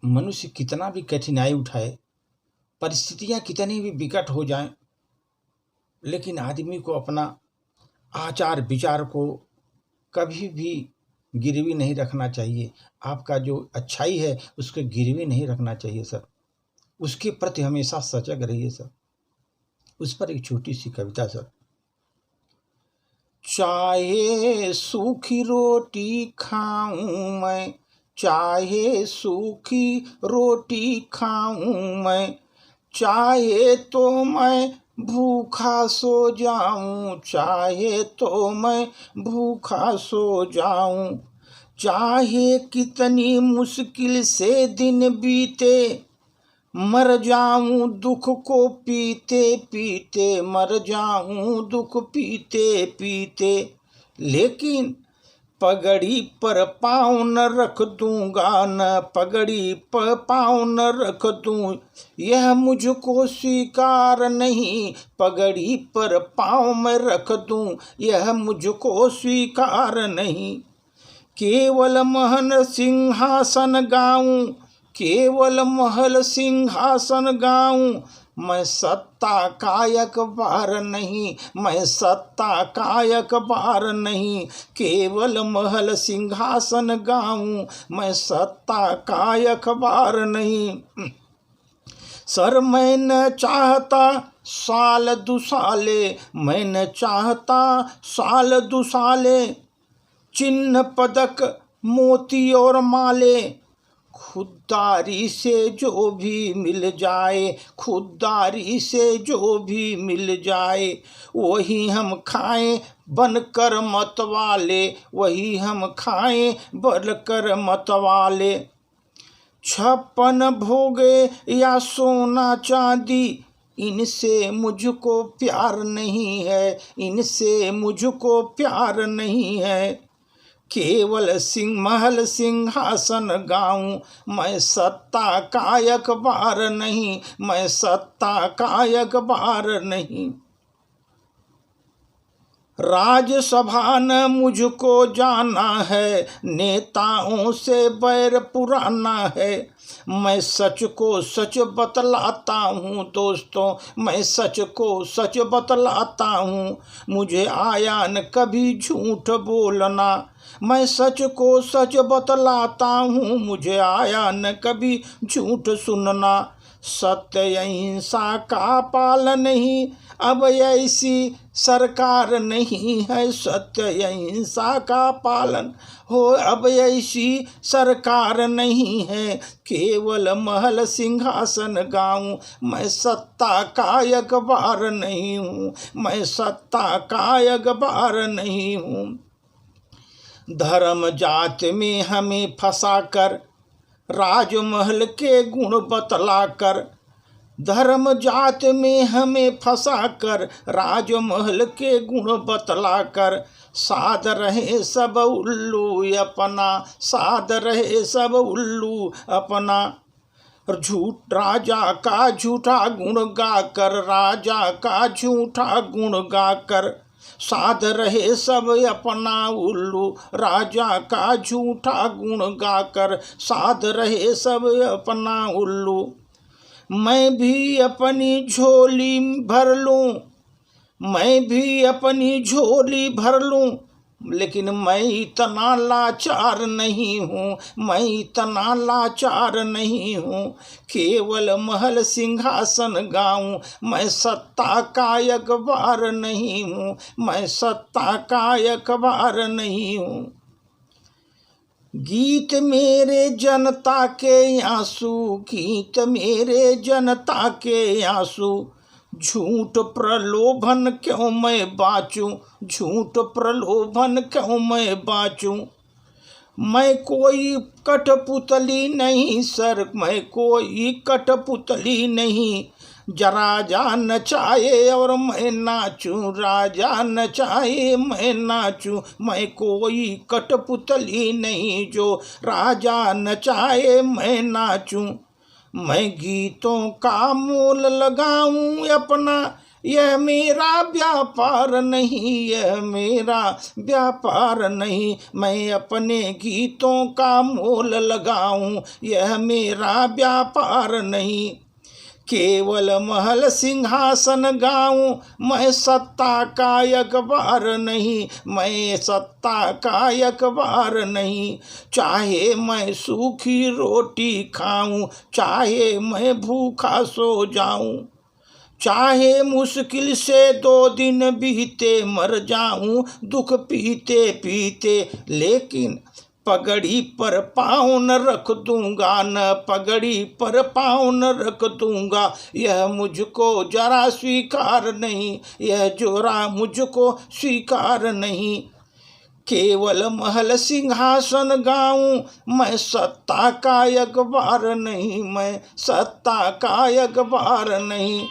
मनुष्य कितना भी कठिनाई उठाए, परिस्थितियां कितनी भी विकट हो जाएं, लेकिन आदमी को अपना आचार विचार को कभी भी गिरवी नहीं रखना चाहिए। आपका जो अच्छाई है उसको गिरवी नहीं रखना चाहिए सर। उसके प्रति हमेशा सजग रहिए सर। उस पर एक छोटी सी कविता सर। चाहे सूखी रोटी खाऊं मैं, चाहे सूखी रोटी खाऊं मैं, चाहे तो मैं भूखा सो जाऊं, चाहे तो मैं भूखा सो जाऊं, चाहे कितनी मुश्किल से दिन बीते, मर जाऊं दुख को पीते पीते, मर जाऊं दुख पीते पीते, लेकिन पगड़ी पर पाँव न रख दूंगा, न पगड़ी पर पाँव न रख दूं, यह मुझको स्वीकार नहीं, पगड़ी पर पाँव मैं रख दूं, यह मुझको स्वीकार नहीं। केवल महल सिंहासन गाऊं, केवल महल सिंहासन गाऊं, मैं सत्ता कायक बार नहीं, मैं सत्ता कायक बार नहीं, केवल महल सिंहासन गाऊं, मैं सत्ता कायक बार नहीं। सर मैं न चाहता साल दुसाले, मैं न चाहता साल दुसाले, चिन्ह पदक मोती और माले, खुददारी से जो भी मिल जाए, खुददारी से जो भी मिल जाए, वही हम खाएं बनकर मतवाले, वही हम खाएं बनकर मतवाले। 56 भोगे या सोना चांदी, इनसे मुझको प्यार नहीं है, इनसे मुझको प्यार नहीं है, केवल महल सिंहासन गाऊं, मैं सत्ता कायक बार नहीं, मैं सत्ता कायक बार नहीं। राज्यसभा न मुझको जाना है, नेताओं से बैर पुराना है, मैं सच को सच बतलाता हूँ दोस्तों, मैं सच को सच बतलाता हूँ, मुझे आया न कभी झूठ बोलना, मैं सच को सच बतलाता हूँ, मुझे आया न कभी झूठ सुनना। सत्य अहिंसा का पालन ही, अब ऐसी सरकार नहीं है, सत्य अहिंसा का पालन हो, अब ऐसी सरकार नहीं है, केवल महल सिंहासन गाऊं, मैं सत्ता कायक बार नहीं हूँ, मैं सत्ता कायक बार नहीं हूँ। धर्म जात में हमें फंसाकर, राजमहल के गुण बतलाकर, धर्म जात में हमें फंसाकर, राजमहल के गुण बतलाकर, साध रहे सब उल्लू अपना, साध रहे सब उल्लू अपना, झूठ राजा का झूठा गुण गाकर, राजा का झूठा गुण गाकर, साध रहे सब अपना उल्लू, राजा का झूठा गुण गाकर, साध रहे सब अपना उल्लू। मैं भी अपनी झोली भर लूं, मैं भी अपनी झोली भर लूं, लेकिन मैं इतना लाचार नहीं हूँ, मैं इतना लाचार नहीं हूँ, केवल महल सिंहासन गाऊं, मैं सत्ता कायक बार नहीं हूँ, मैं सत्ता कायक बार नहीं हूँ। गीत मेरे जनता के आंसू, गीत मेरे जनता के आंसू, झूठ प्रलोभन क्यों मैं बाँचूं, झूठ प्रलोभन क्यों मैं बाँचूं। मैं कोई कठपुतली नहीं सर, मैं कोई कठपुतली नहीं, राजा नचाए और मैं नाचूं, राजा नचाए मैं नाचूं, मैं कोई कठपुतली नहीं जो राजा नचाए मैं नाचूं। मैं गीतों का मोल लगाऊं अपना, यह मेरा व्यापार नहीं, यह मेरा व्यापार नहीं। मैं अपने गीतों का मोल लगाऊं, यह मेरा व्यापार नहीं। केवल महल सिंहासन गाऊं, मैं सत्ता का अखबार नहीं, मैं सत्ता का अखबार नहीं। चाहे मैं सूखी रोटी खाऊं, चाहे मैं भूखा सो जाऊं, चाहे मुश्किल से 2 दिन बीते मर जाऊं दुख पीते पीते, लेकिन पगड़ी पर पाँव न रख दूंगा, न पगड़ी पर पाँव न रख दूंगा। यह मुझको जरा स्वीकार नहीं, यह जोरा मुझको स्वीकार नहीं। केवल महल सिंहासन गाऊं, मैं सत्ता का अखबार नहीं, मैं सत्ता का अखबार नहीं।